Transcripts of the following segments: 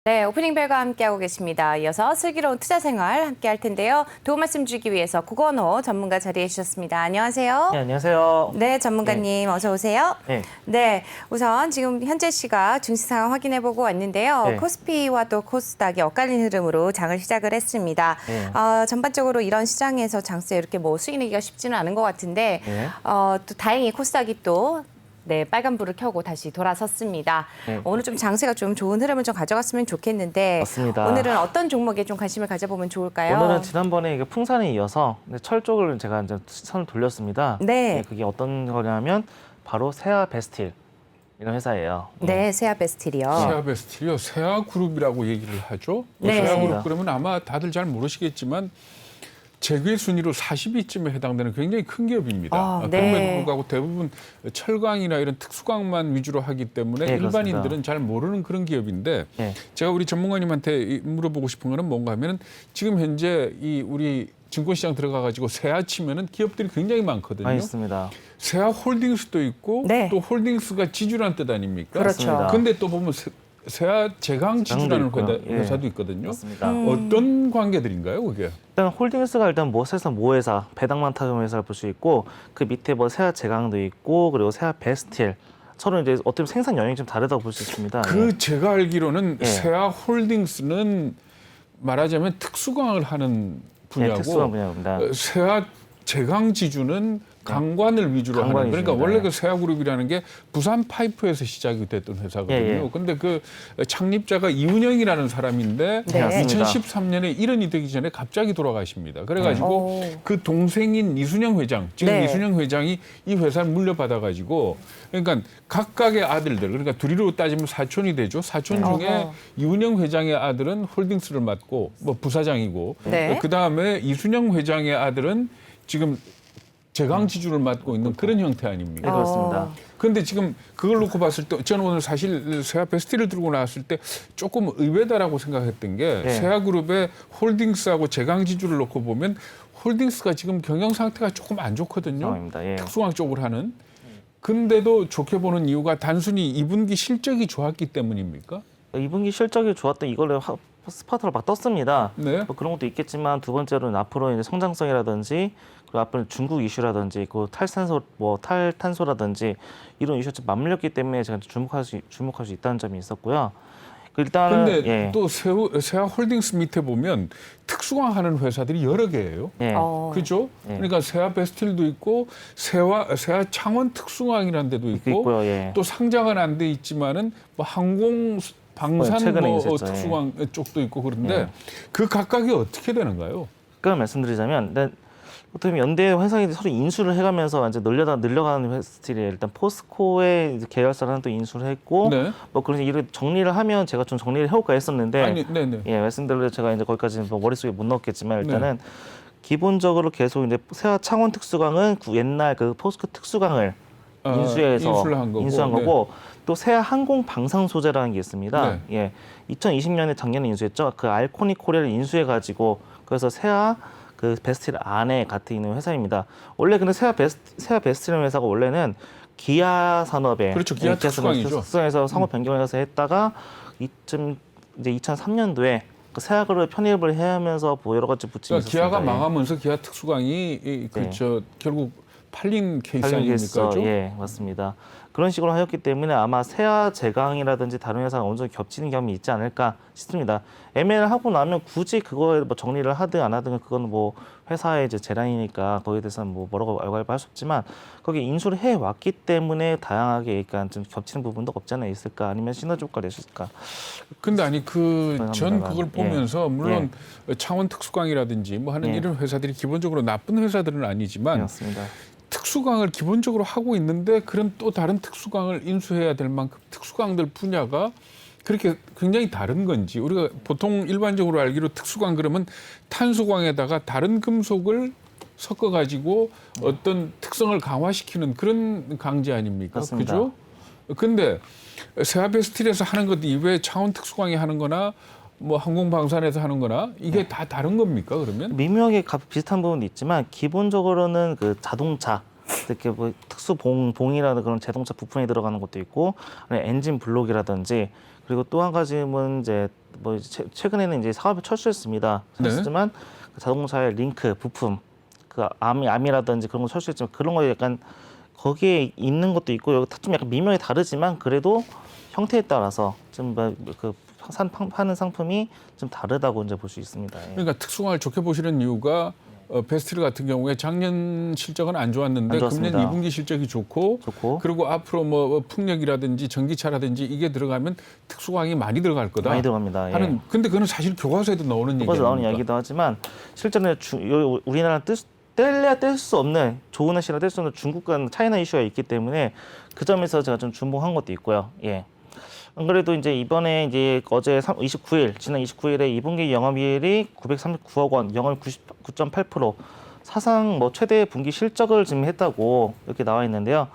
네, 오프닝 벨과 함께하고 계십니다. 이어서 슬기로운 투자 생활 함께할 텐데요. 도움 말씀 주기 위해서 구건호 전문가 자리해 주셨습니다. 안녕하세요. 네, 안녕하세요. 네, 전문가님 어서 오세요. 네. 네, 우선 지금 현재 시각 증시 상황 확인해보고 왔는데요. 네. 코스피와 또 코스닥이 엇갈린 흐름으로 장을 시작을 했습니다. 네. 전반적으로 이런 시장에서 장세 이렇게 뭐 수익 내기가 쉽지는 않은 것 같은데 네. 또 다행히 코스닥이 또 네, 빨간불을 켜고 다시 돌아섰습니다. 네. 오늘 좀 장세가 좀 좋은 흐름을 좀 가져갔으면 좋겠는데 맞습니다. 오늘은 어떤 종목에 좀 관심을 가져보면 좋을까요? 오늘은 지난번에 이게 풍산에 이어서 철 쪽을 제가 이제 선을 돌렸습니다. 네. 그게 어떤 거냐면 바로 세아 베스틸 이런 회사예요. 네, 세아베스틸이요. 세아베스틸이요. 세아그룹이라고 얘기를 하죠. 네. 세아그룹 그러면 아마 다들 잘 모르시겠지만 재계 순위로 40위쯤에 해당되는 굉장히 큰 기업입니다. 네. 그럼에도 불구하고 대부분 철강이나 이런 특수광만 위주로 하기 때문에 네, 일반인들은 그렇습니다. 잘 모르는 그런 기업인데 네. 제가 우리 전문가님한테 물어보고 싶은 거는 뭔가 하면은 지금 현재 이 우리 증권시장 들어가 가지고 세아 치면은 기업들이 굉장히 많거든요. 많이 있습니다. 세아 홀딩스도 있고 네. 또 홀딩스가 지주란 뜻 아닙니까? 그렇죠. 근데 또 보면 세아 제강 지주라는 있고요. 예. 회사도 있거든요. 맞습니다. 어떤 관계들인가요, 그게? 일단 홀딩스가 일단 뭐 사실상 모회사, 배당만 타는 회사를 볼 수 있고 그 밑에 뭐 세아 제강도 있고 그리고 세아 베스틸 서로 이제 어떻게 보면 생산 영역이 좀 다르다고 볼 수 있습니다. 그 제가 알기로는 예. 세아 홀딩스는 말하자면 특수광을 하는 분야고 특수한 분야입니다. 세아 제강 지주는 강관을 위주로 강관 하는 그러니까 위주입니다. 원래 그 세아그룹이라는 게 부산 파이프에서 시작이 됐던 회사거든요. 예. 근데 그 창립자가 이훈영이라는 사람인데 네. 맞습니다. 2013년에 1년이 되기 전에 갑자기 돌아가십니다. 그래가지고 네. 그 동생인 이순영 회장, 지금 네. 이순영 회장이 이 회사를 물려받아가지고 그러니까 각각의 아들들, 그러니까 둘이로 따지면 사촌이 되죠. 사촌 중에 어허. 이훈영 회장의 아들은 홀딩스를 맡고 뭐 부사장이고 네. 그 다음에 이순영 회장의 아들은 지금 제강 지주를 맡고 있는 그런 형태 아닙니까? 네, 그렇습니다. 그런데 지금 그걸 놓고 봤을 때 저는 오늘 사실 세아 베스틸을 들고 나왔을 때 조금 의외다라고 생각했던 게 네. 세아그룹의 홀딩스하고 제강 지주를 놓고 보면 홀딩스가 지금 경영 상태가 조금 안 좋거든요. 상황입니다. 예. 특수광 쪽을 하는. 근데도 좋게 보는 이유가 단순히 2분기 실적이 좋았기 때문입니까? 2분기 실적이 좋았던 이걸로 스파트를 막 떴습니다. 네. 뭐 그런 것도 있겠지만 두 번째로는 앞으로 이제 성장성이라든지 그리고 앞으로 중국 이슈라든지 그 탈탄소라든지 이런 이슈가 좀 맞물렸기 때문에 제가 주목할 수 있다는 점이 있었고요. 일단은 근데 또 세아 홀딩스 밑에 보면 특수광 하는 회사들이 여러 개예요. 예. 그죠? 예. 그러니까 세아 베스틸도 있고 세아 창원 특수광이라는 데도 있고 있고요. 예. 또 상장은 안 돼 있지만은 뭐 항공 방산 최근에 뭐 있었죠. 예. 특수광 쪽도 있고 그런데 예. 그 각각이 어떻게 되는가요? 그걸 말씀드리자면 일단 어떻게 보면 연대 회사들이 서로 인수를 해가면서 이제 늘려가는 회사들이 일단 포스코의 이제 계열사를 하나 또 인수를 했고 네. 뭐 그런 이런 정리를 하면 제가 좀 정리를 해볼까 했었는데 아니, 네네. 예 말씀대로 제가 이제 거기까지 뭐 머릿속에 못 넣었겠지만 일단은 기본적으로 계속 이제 세아 창원 특수광은 옛날 그 포스코 특수광을 인수해서 인수한 거고 또 세아 항공 방산 소재라는 게 있습니다. 네. 예, 2020년에 작년에 인수했죠. 그 알코니 코리아를 인수해가지고 그래서 세아 그 베스틸 안에 같이 있는 회사입니다. 원래 근데 세아 베스틸 회사가 원래는 기아 산업에 그렇죠. 기아 특수광이죠. 특수광에서 상호 변경해서 했다가 이제 2003년도에 그 세아그룹 편입을 해야 하면서 뭐 여러 가지 부침이 그러니까 기아가 있었습니다. 예. 망하면서 기아 특수광이 결국 팔린 케이스 아닙니까? 그렇죠? 예, 맞습니다. 그런 식으로 하였기 때문에 아마 세아 제강이라든지 다른 회사가 어느 정도 겹치는 점이 있지 않을까 싶습니다. M&A를 하고 나면 굳이 그거에 뭐 정리를 하든 안 하든 그건 뭐 회사의 이제 재량이니까 거기에 대해서는 뭐 뭐라고 알갈할 수 없지만 거기 인수를 해 왔기 때문에 다양하게 그러니까 좀 겹치는 부분도 없지 않아 있을까 아니면 시너지 효과를 낼 수 있을까. 근데 아니 전 그걸 예. 보면서 물론 창원 특수광이라든지 뭐 하는 예. 이런 회사들이 기본적으로 나쁜 회사들은 아니지만 맞습니다. 특수광을 기본적으로 하고 있는데 그런 또 다른 특수광을 인수해야 될 만큼 특수광들 분야가 그렇게 굉장히 다른 건지 우리가 보통 일반적으로 알기로 특수광 그러면 탄소광에다가 다른 금속을 섞어 가지고 어떤 특성을 강화시키는 그런 강제 아닙니까? 맞습니다. 그죠? 근데 세아베스틸에서 하는 것 이외에 창원 특수광이 하는 거나 뭐 항공방산에서 하는 거나 이게 다 다른 겁니까, 그러면? 미묘하게 비슷한 부분도 있지만 기본적으로는 그 자동차 이렇게 뭐 특수 봉이라는 그런 자동차 부품에 들어가는 것도 있고, 엔진 블록이라든지, 그리고 또 한 가지는 이제 최근에는 이제 사업이 철수했습니다. 하지만 그 자동차의 링크 부품, 그 암이라든지 그런 거 철수했지만 그런 거 약간 거기에 있는 것도 있고, 여기 좀 약간 미묘하게 다르지만 그래도 형태에 따라서 좀 파는 상품이 좀 다르다고 이제 볼 수 있습니다. 예. 그러니까 특수광을 좋게 보시는 이유가 베스트릴 같은 경우에 작년 실적은 안 좋았는데 안 좋았습니다. 금년 2분기 실적이 좋고 그리고 앞으로 뭐 풍력이라든지 전기차라든지 이게 들어가면 특수광이 많이 들어갈 거다. 많이 들어갑니다. 예. 근데 그거는 사실 교과서에도 나오는 얘기입니다. 교과서에 나오는 이야기도 하지만 실제는 우리나라 뗄래야 뗄 수 없는, 좋은 날씨라 뗄 수 없는 중국과 차이나 이슈가 있기 때문에 그 점에서 제가 좀 준봉한 것도 있고요. 예. 안 그래도 이제 이번에 이제 어제 29일, 지난 29일에 2분기 영업이익이 939억 원, 영업 99.8%, 사상 최대 분기 실적을 지금 했다고 이렇게 나와 있는데요.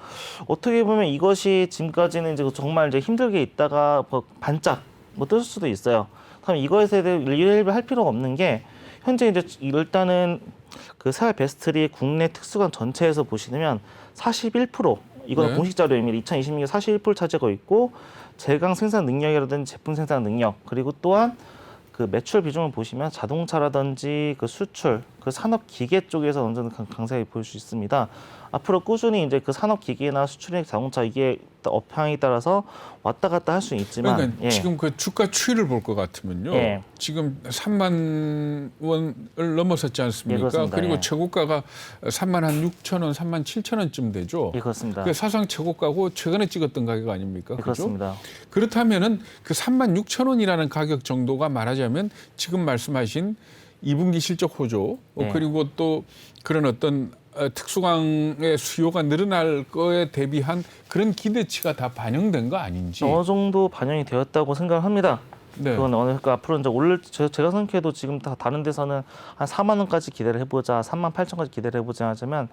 어떻게 보면 이것이 지금까지는 이제 정말 이제 힘들게 있다가 반짝 뜰 수도 있어요. 그럼 이것에 대해 일일할 필요가 없는 게, 현재 이제 일단은 그 세아 베스트리 국내 특수관 전체에서 보시면 41%, 이거는 공식 자료입니다. 2026년 41% 차지하고 있고, 제강 생산 능력이라든지 제품 생산 능력, 그리고 또한 그 매출 비중을 보시면 자동차라든지 그 수출, 그 산업 기계 쪽에서 완전 강세하게 보일 수 있습니다. 앞으로 꾸준히 이제 그 산업 기계나 수출의 자동차 이게 업황에 따라서 왔다 갔다 할 수는 있지만, 그러니까 지금 그 주가 추이를 볼 것 같으면요. 지금 3만 원을 넘어섰지 않습니까? 그리고 최고가가 3만 한 6천 원, 3만 7천 원쯤 되죠. 예, 그렇습니다. 그게 사상 최고가고 최근에 찍었던 가격 아닙니까? 예, 그렇습니다. 그렇다면은 그 3만 6천 원이라는 가격 정도가 말하자면 지금 말씀하신 2분기 실적 호조, 그리고 또 그런 어떤 특수광의 수요가 늘어날 거에 대비한 그런 기대치가 다 반영된 거 아닌지. 어느 정도 반영이 되었다고 생각을 합니다. 그건 앞으로 이제 제가 생각해도 지금 다 다른 데서는 한 4만 원까지 기대를 해보자, 3만 8천까지 기대를 해보자 하지만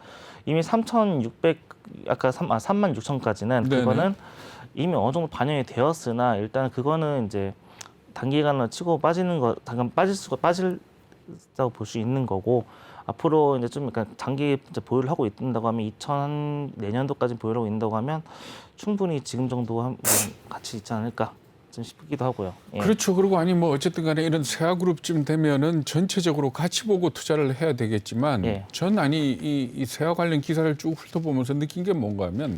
이미 3,600, 아까 3만 6천까지는 그거는 이미 어느 정도 반영이 되었으나, 일단 그거는 이제 단기간으로 치고 빠지는 거, 잠깐 빠질다고 볼 수 있는 거고, 앞으로 이제 좀 약간 장기 이제 보유를 하고 있다고 하면 2004년도까지 보유를 하고 있다고 하면 충분히 지금 정도 한 가치 있지 않을까 좀 싶기도 하고요. 예. 그렇죠. 그리고 아니 뭐 어쨌든 간에 이런 세아그룹쯤 되면은 전체적으로 같이 보고 투자를 해야 되겠지만 전 이 세아 관련 기사를 쭉 훑어보면서 느낀 게 뭔가 하면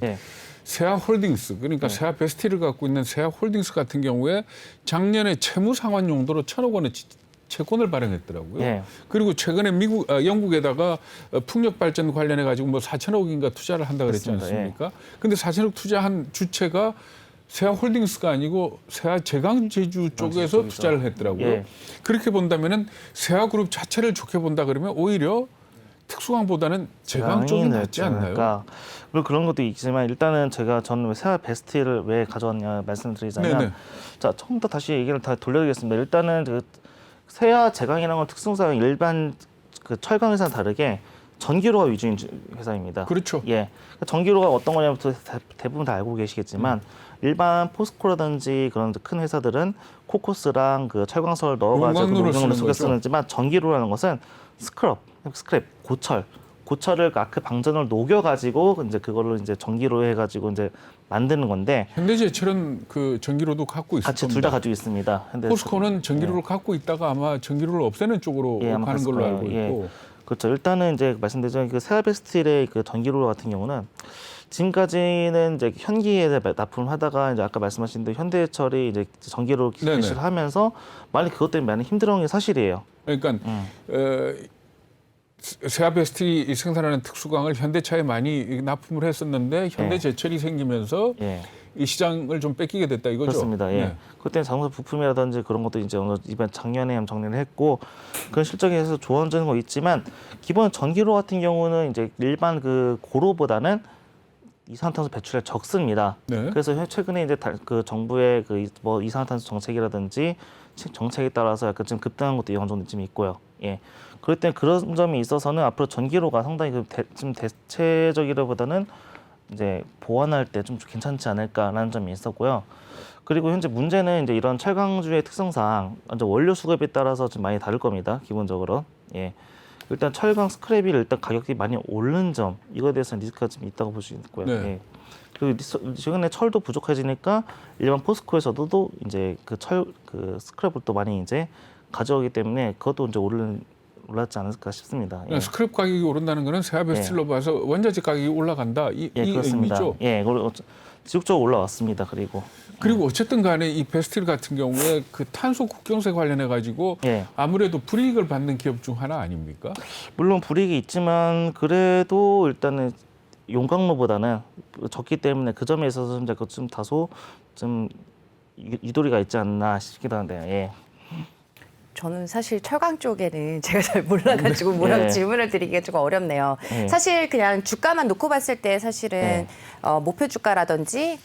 세아홀딩스, 그러니까 세아베스티를 갖고 있는 세아홀딩스 같은 경우에 작년에 채무 상환 용도로 1,000억 원의 채권을 발행했더라고요. 그리고 최근에 영국에다가 풍력 발전 관련해 가지고 뭐 4천억인가 투자를 한다 그랬지 않습니까? 근데 4천억 투자한 주체가 세아홀딩스가 아니고 세아제강제주 쪽에서 투자를 했더라고요. 그렇게 본다면은 세아그룹 자체를 좋게 본다 그러면 오히려 특수광보다는 제강 쪽이 낫지 않나요? 그리고 그런 것도 있지만, 일단은 저는 세아 베스트를 왜 가져왔냐 말씀드리자면, 자, 처음부터 다시 얘기를 다 돌려드리겠습니다. 일단은 그 세아 제강이라는 건 특성상 일반 그 철강 회사와 다르게 전기로가 위주인 회사입니다. 그렇죠. 전기로가 어떤 거냐면 대부분 다 알고 계시겠지만, 일반 포스코라든지 그런 큰 회사들은 코코스랑 그 철광석을 넣어가지고 용광로 속에 쓰지만, 전기로라는 것은 스크랩, 고철을 그 방전을 녹여가지고 이제 그걸로 이제 전기로 해가지고 이제 만드는 건데, 현대제철은 그 전기로도 갖고 있습니다. 같이 둘 다 가지고 있습니다. 포스코는 전기로를 갖고 있다가 아마 전기로를 없애는 쪽으로 가는 걸로 알고 있고. 그렇죠. 일단은 이제 말씀드린 그 세아베스틸의 그 전기로 같은 경우는 지금까지는 이제 현기에 납품을 하다가, 이제 아까 말씀하신 대로 현대철이 이제 전기로 개시를 하면서 많이 그것 때문에 많이 힘들어하는 게 사실이에요. 그러니까 세아베스틸이 생산하는 특수광을 현대차에 많이 납품을 했었는데 현대제철이 생기면서 이 시장을 좀 뺏기게 됐다 이거죠. 그렇습니다. 그때는 자동차 부품이라든지 그런 것도 이제 이번 작년에 정리를 했고, 그런 실적에서 좋아지는 거 있지만, 기본 전기로 같은 경우는 이제 일반 그 고로보다는 이산화탄소 배출이 적습니다. 그래서 최근에 이제 그 정부의 그 뭐 이산화탄소 정책이라든지 정책에 따라서 약간 좀 급등한 것도 어느 정도 좀 있고요. 그럴 때 그런 점이 있어서는 앞으로 전기로가 상당히 좀 대체적이라보다는 이제 보완할 때 좀 괜찮지 않을까라는 점이 있었고요. 그리고 현재 문제는 이제 이런 철강주의 특성상 원료 수급에 따라서 좀 많이 다를 겁니다. 기본적으로. 일단 철강 스크랩이 일단 가격이 많이 오른 점 이거에 대해서는 리스크가 좀 있다고 볼 수 있고요. 네. 예. 그리고 최근에 철도 부족해지니까 일반 포스코에서도 이제 그 스크랩을 또 많이 이제 가져오기 때문에 그것도 이제 올랐지 않을까 싶습니다. 예. 스크랩 가격이 오른다는 거는 세아베스틸로 봐서 원자재 가격이 올라간다 이 그렇습니다. 의미죠. 예, 지속적으로 올라왔습니다. 그리고 어쨌든 간에 이 베스틸 같은 경우에 그 탄소 국경세 관련해 가지고 예. 아무래도 불이익을 받는 기업 중 하나 아닙니까? 물론 불이익이 있지만 그래도 일단은 용광로보다는 적기 때문에 그 점에 있어서 좀 다소 좀 유도리가 있지 않나 싶기도 한데요. 예. 저는 사실 철강 쪽에는 제가 잘 몰라가지고 네. 질문을 드리기가 조금 어렵네요. 네. 사실 그냥 주가만 놓고 봤을 때 사실은 네. 목표 주가라든지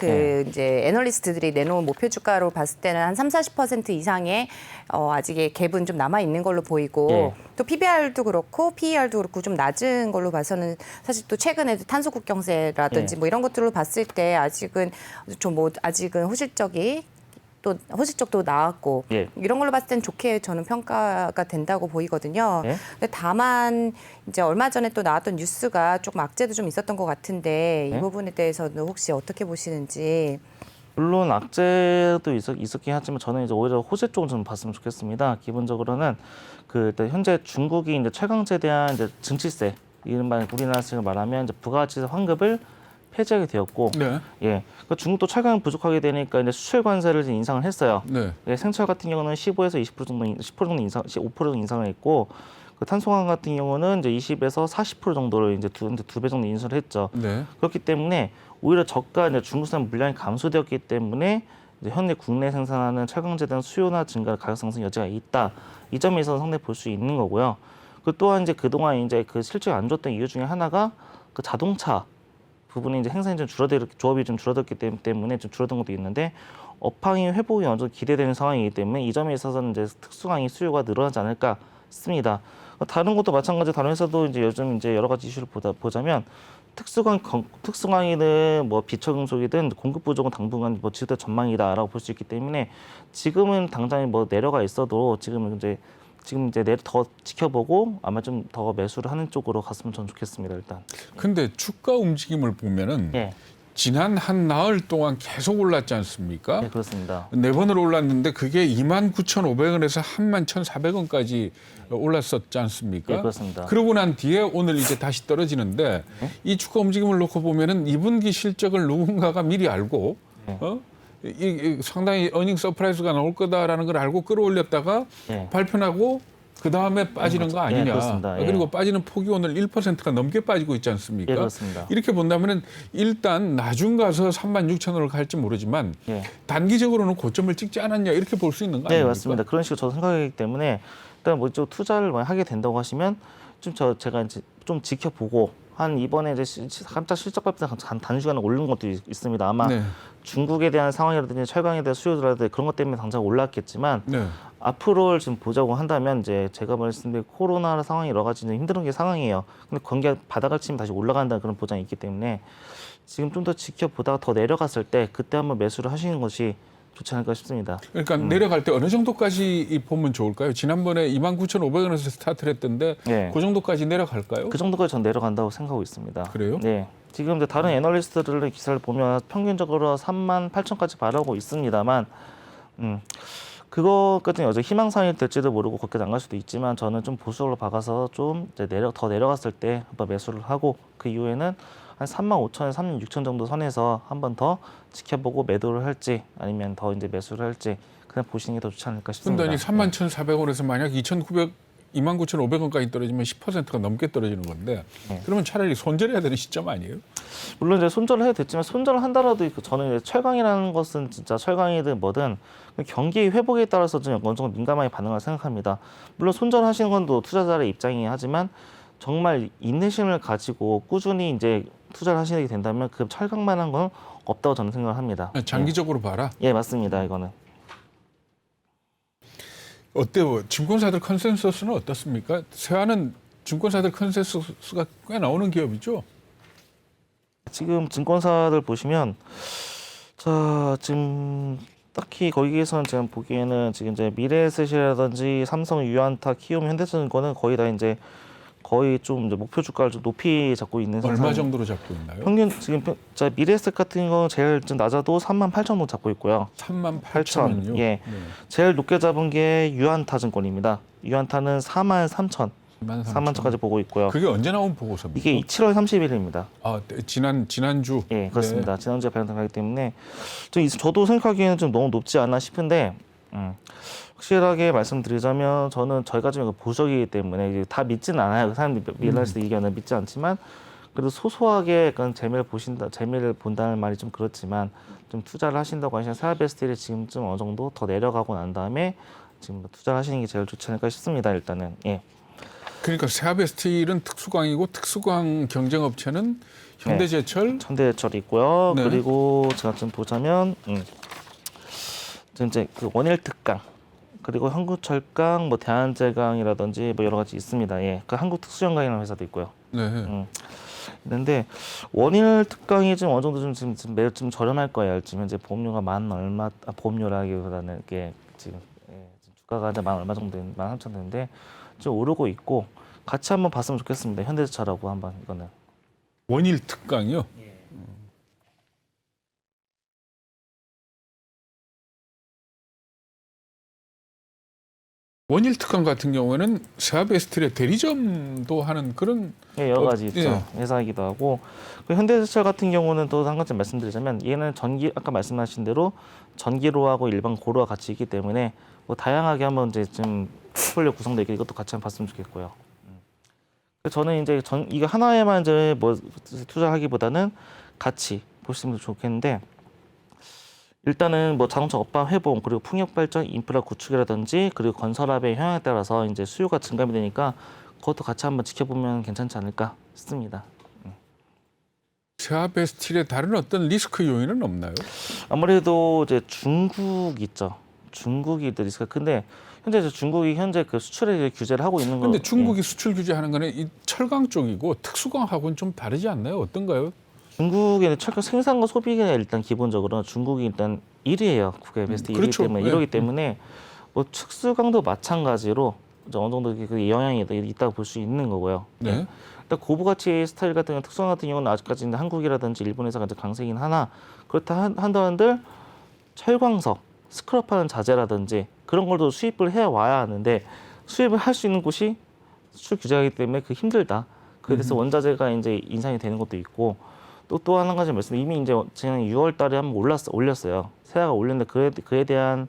이제 애널리스트들이 내놓은 목표 주가로 봤을 때는 한 30-40% 이상의 아직의 갭은 좀 남아 있는 걸로 보이고 네. 또 PBR도 그렇고 PER도 그렇고 좀 낮은 걸로 봐서는 사실 또 최근에도 탄소 국경세라든지 네. 뭐 이런 것들로 봤을 때 아직은 호실적도 나왔고 예. 이런 걸로 봤을 땐 좋게 저는 평가가 된다고 보이거든요. 예. 근데 다만 이제 얼마 전에 또 나왔던 뉴스가 조금 악재도 좀 있었던 것 같은데 예. 이 부분에 대해서는 혹시 어떻게 보시는지. 물론 악재도 있었긴 하지만 저는 이제 오히려 호재 쪽을 좀 봤으면 좋겠습니다. 기본적으로는 일단 현재 중국이 이제 철강제에 대한 이제 증치세, 이른바 우리나라식으로 말하면 이제 부가가치세 환급을 폐지하게 되었고, 네. 예, 중국도 철강이 부족하게 되니까 이제 수출 관세를 이제 인상을 했어요. 네. 예, 생철 같은 경우는 15에서 20% 정도, 10% 정도 인상, 15% 정도 인상을 했고, 탄소광 같은 경우는 이제 20에서 40% 정도를 이제 두 배 정도 인수를 했죠. 네. 그렇기 때문에 오히려 저가 이제 중국산 물량이 감소되었기 때문에 이제 현재 국내 생산하는 철강제에 대한 수요나 증가, 가격 상승 여지가 있다. 이 점에 있어서 상당히 볼 수 있는 거고요. 또한 이제 그동안 이제 실적이 안 좋았던 이유 중에 하나가 자동차 부분이 이제 생산이 조업이 좀 줄어들기 때문에 좀 줄어든 것도 있는데 업황이 회복이 어느 정도 기대되는 상황이기 때문에 이 점에 있어서는 이제 특수강의 수요가 늘어나지 않을까 싶습니다. 다른 것도 마찬가지, 다른 회사도 이제 요즘 이제 여러 가지 이슈를 보자면 특수강의는 뭐 비철금속이든 공급 부족은 당분간 뭐 지속될 전망이다라고 볼 수 있기 때문에 지금은 당장 뭐 내려가 있어도 지금 이제 더 지켜보고 아마 좀 더 매수를 하는 쪽으로 갔으면 전 좋겠습니다. 일단. 근데 주가 움직임을 보면은 예, 지난 한 나흘 동안 계속 올랐지 않습니까? 네, 그렇습니다. 네 번을 올랐는데 그게 29,500원에서 31,400원까지 올랐었지 않습니까? 네, 그렇습니다. 그러고 난 뒤에 오늘 이제 다시 떨어지는데 이 주가 움직임을 놓고 보면은 2분기 실적을 누군가가 미리 알고 네. 이 상당히 어닝 서프라이즈가 나올 거다라는 걸 알고 끌어올렸다가 네. 발표하고 그 다음에 빠지는 거 아니냐. 그렇습니다. 예. 그리고 빠지는 폭이 오늘 1%가 넘게 빠지고 있지 않습니까? 예, 그렇습니다. 이렇게 본다면은 일단 나중 가서 36,000원을 갈지 모르지만 예. 단기적으로는 고점을 찍지 않았냐 이렇게 볼 수 있는 거 네, 아닙니까? 맞습니다. 그런 식으로 저도 생각하기 때문에 일단 뭐 좀 투자를 하게 된다고 하시면 제가 이제 좀 지켜보고 한 이번에 이제 깜짝 실적 발표 단시간에 오른 것도 있습니다. 아마 네. 중국에 대한 상황이라든지 철강에 대한 수요라든지 그런 것 때문에 당장 올랐겠지만 네. 앞으로를 지금 보자고 한다면 이제 제가 말씀드린 코로나 상황이 여러 가지 힘든 게 상황이에요. 근데 관계가 바닥을 치면 다시 올라간다는 그런 보장이 있기 때문에 지금 좀 더 지켜보다가 더 내려갔을 때 그때 한번 매수를 하시는 것이 좋지 않을까 싶습니다. 그러니까 내려갈 때 어느 정도까지 보면 좋을까요? 지난번에 29,500원에서 스타트를 했던데 네. 그 정도까지 내려갈까요? 그 정도까지 전 내려간다고 생각하고 있습니다. 그래요? 네. 지금 이제 다른 애널리스트들의 기사를 보면 평균적으로 38,000까지 바라고 있습니다만, 그거까지는 여전히 희망사항이 될지도 모르고 거기까지 안 갈 수도 있지만 저는 좀 보수적으로 박아서 좀 이제 더 내려갔을 때 한번 매수를 하고 그 이후에는 한 35,000에서 36,000 정도 선에서 한번 더 지켜보고 매도를 할지 아니면 더 이제 매수를 할지 그냥 보시는 게 더 좋지 않을까 싶습니다. 근데 31,400원에서 만약 29,500원까지 떨어지면 10%가 넘게 떨어지는 건데 네. 그러면 차라리 손절해야 되는 시점 아니에요? 물론 이제 손절을 해도 됐지만 손절을 한다라도 저는 이제 철강이라는 것은 진짜 철강이든 뭐든 경기 회복에 따라서 좀 어느 정도 민감하게 반응을 생각합니다. 물론 손절하시는 건 또 투자자의 입장이긴 하지만 정말 인내심을 가지고 꾸준히 이제 투자를 하시게 된다면 그 철강만한 건 없다고 저는 생각을 합니다. 장기적으로 봐라. 예, 맞습니다. 이거는. 어때요? 증권사들 컨센서스는 어떻습니까? 세화는 증권사들 컨센서스가 꽤 나오는 기업이죠? 지금 증권사들 보시면 지금 딱히 거기에서는 제가 보기에는 지금 이제 미래에셋이라든지 삼성, 유안타, 키움, 현대증권은 거의 다 이제 거의 좀 이제 목표 주가를 좀 높이 잡고 있는 얼마 상황. 정도로 잡고 있나요? 평균 지금 미래에셋 같은 거 제일 좀 낮아도 38,000 정도 잡고 있고요. 38,000원요. 예. 제일 높게 잡은 게 유한타증권입니다. 유한타는 43,000, 41,000까지 보고 있고요. 그게 언제 나온 보고서입니까? 이게 7월 30일입니다. 아, 지난주. 예, 그렇습니다. 지난주에 발표하기 때문에 저도 생각하기에는 좀 너무 높지 않나 싶은데 확실하게 말씀드리자면 저는 저희가 좀 보수적이기 때문에 다 믿지는 않아요. 사람들이 밀라리스트 의견을 믿지 않지만 그래도 소소하게 약간 재미를 본다는 말이 좀 그렇지만 좀 투자를 하신다고 하시면 세아베스틸이 지금 좀 어느 정도 더 내려가고 난 다음에 지금 투자를 하시는 게 제일 좋지 않을까 싶습니다. 일단은 예. 그러니까 세아베스틸은 특수광이고 특수광 경쟁업체는 현대제철, 현대제철이 있고요. 네. 그리고 제가 좀 보자면 이제 그 원일 특강 그리고 한국철강, 뭐 대한제강이라든지 뭐 여러 가지 있습니다. 예, 그 한국특수연강이라는 회사도 있고요. 네. 있는데 원일 특강이 좀 어느 정도 지금 매우 좀 저렴할 거예요. 지금 현재 보험료가 보험료라기보다는 이게 지금 주가가 만 얼마 정도 13,000 되는데 좀 오르고 있고 같이 한번 봤으면 좋겠습니다. 현대제철하고 한번 이거는. 원일 특강이요? 원일 특강 같은 경우에는 세아베스틸의 대리점도 하는 그런 예, 여러 가지 있죠. 예. 회사이기도 하고 그 현대제철 같은 경우는 또 한 가지 말씀드리자면 얘는 아까 말씀하신 대로 전기로하고 일반 고로와 같이 있기 때문에 뭐 다양하게 한번 이제 좀 포트폴리오 구성되어 있게 이것도 같이 한번 봤으면 좋겠고요. 저는 이제 이거 하나에만 이제 뭐 투자하기보다는 같이 보시면 좋겠는데 일단은 뭐 자동차 업황 회복 그리고 풍력 발전 인프라 구축이라든지 그리고 건설업의 형향에 따라서 이제 수요가 증감이 되니까 그것도 같이 한번 지켜보면 괜찮지 않을까 싶습니다. 세아베스틸의 다른 어떤 리스크 요인은 없나요? 아무래도 이제 중국 있죠. 중국이 또 리스크가 큰데 중국이 현재 그 수출에 규제를 하고 있는 거. 그런데 중국이 수출 규제하는 거는 이 철강 쪽이고 특수광하고는 좀 다르지 않나요? 어떤가요? 중국에는 철강 생산과 소비가 일단 기본적으로 중국이 일단 1위예요. 국외 베스트 1위이기 그렇죠. 때문에 네. 이러기 때문에 뭐 특수강도 마찬가지로 이제 어느 정도 그 영향이 있다고 볼 수 있는 거고요. 네. 일단 고부가치 스타일 같은 경우 특수강 같은 경우는 아직까지 한국이라든지 일본에서 가장 강세긴 하나 그렇다 한들 철광석 스크럽하는 자재라든지 그런 걸도 수입을 해 와야 하는데 수입을 할 수 있는 곳이 수출 규제이기 때문에 그 힘들다. 그래서 원자재가 이제 인상이 되는 것도 있고 또 한 가지 말씀 이미 이제 지난 6월달에 한번 올렸어요. 세아가 올렸는데 그에 대한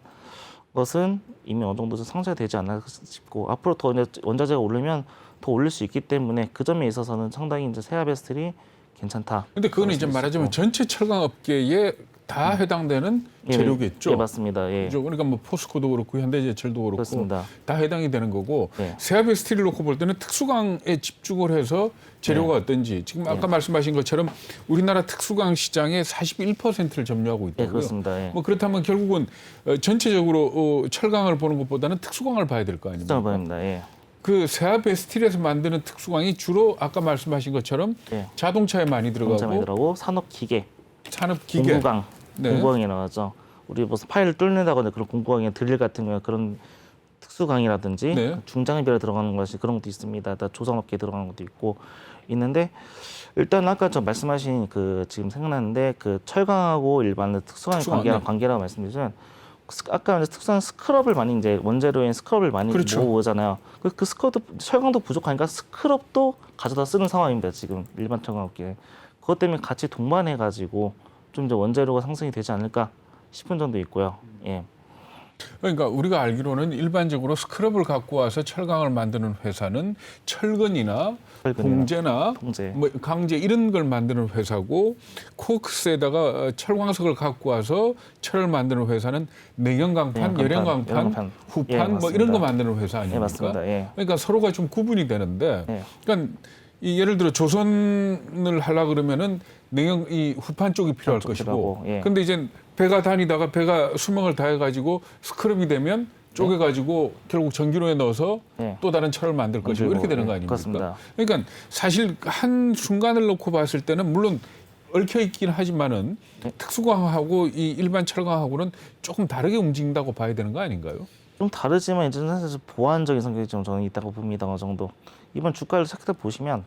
것은 이미 어느 정도 상쇄가 되지 않나 싶고 앞으로 더 이제 원자재가 오르면 더 올릴 수 있기 때문에 그 점에 있어서는 상당히 이제 세아베스틸이 괜찮다. 근데 그거는 이제 말하자면 전체 철강 업계에 다 해당되는 재료겠죠. 예, 맞습니다. 예. 그렇죠? 그러니까 뭐 포스코도 그렇고 현대제철도 그렇고 그렇습니다. 다 해당이 되는 거고 네. 세아베스틸을 놓고 볼 때는 특수광에 집중을 해서 재료가 어떤지 지금 아까 말씀하신 것처럼 우리나라 특수광 시장의 41%를 점유하고 예, 있다고요. 그렇습니다. 예. 뭐 그렇다면 결국은 전체적으로 철강을 보는 것보다는 특수광을 봐야 될 거 아닙니까? 보입니다. 예. 그 세아베스틸에서 만드는 특수광이 주로 아까 말씀하신 것처럼 예. 자동차에 많이 들어가고 들어가고 산업기계, 산업기계, 공구강, 네. 공구강이 나왔죠. 우리 무슨 파일을 뚫는다거나 그런 공구강의 드릴 같은 거 그런 특수강이라든지 네. 중장비로 들어가는 것이 그런 것도 있습니다. 조선업계에 들어가는 것도 있는데 일단 아까 저 말씀하신 그 지금 생각나는데 그 철강하고 일반 특수강의 관계라고 말씀드리면 아까 이제 특수한 스크럽을 많이 이제 원재료인 스크럽을 많이 그렇죠. 모으잖아요. 그 스크럽도 철강도 부족하니까 스크럽도 가져다 쓰는 상황입니다. 지금 일반 철강업계 그것 때문에 같이 동반해가지고 좀 이제 원재료가 상승이 되지 않을까 싶은 점도 있고요. 예. 그러니까 우리가 알기로는 일반적으로 스크럽을 갖고 와서 철강을 만드는 회사는 철근이나 봉제나 봉제. 뭐 강제 이런 걸 만드는 회사고 코크스에다가 철광석을 갖고 와서 철을 만드는 회사는 냉연강판, 열연강판, 후판 예, 뭐 이런 거 만드는 회사 아닙니까? 예, 맞습니다. 예. 그러니까 서로가 좀 구분이 되는데 예. 그러니까 이 예를 들어 조선을 하려 그러면은 이 후판 쪽이 필요할 것이고 필요하고, 예. 근데 이제 배가 다니다가 배가 수명을 다해 가지고 스크럽이 되면 쪼개 가지고 결국 전기로에 넣어서 네. 또 다른 철을 만들 것이고 이렇게 되는 거 아닙니까? 그렇습니다. 그러니까 사실 한 순간을 놓고 봤을 때는 물론 얽혀 있긴 하지만은 특수광하고 이 일반 철강하고는 조금 다르게 움직인다고 봐야 되는 거 아닌가요? 좀 다르지만 이제는 사실 보완적인 성격이 좀 저는 있다고 봅니다. 어느 정도. 이번 주가를 차트 보시면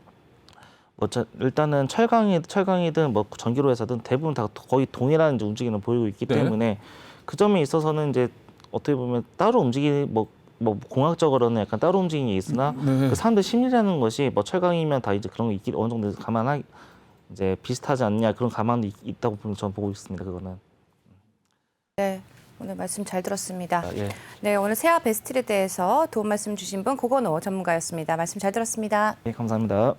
일단은 철강이든 뭐 전기로 회사든 대부분 다 거의 동일한 이제 움직임을 보이고 있기 네. 때문에 그 점에 있어서는 이제 어떻게 보면 따로 뭐 공학적으로는 약간 따로 움직임이 있으나 네. 그 사람들 심리라는 것이 뭐 철강이면 다 이제 그런 게 어느 정도 이제 비슷하지 않냐 그런 감안도 있다고 저는 보고 있습니다. 그거는. 네. 오늘 말씀 잘 들었습니다. 예. 네, 오늘 세아 베스트에 대해서 도움 말씀 주신 분 고건호 전문가였습니다. 말씀 잘 들었습니다. 예, 감사합니다.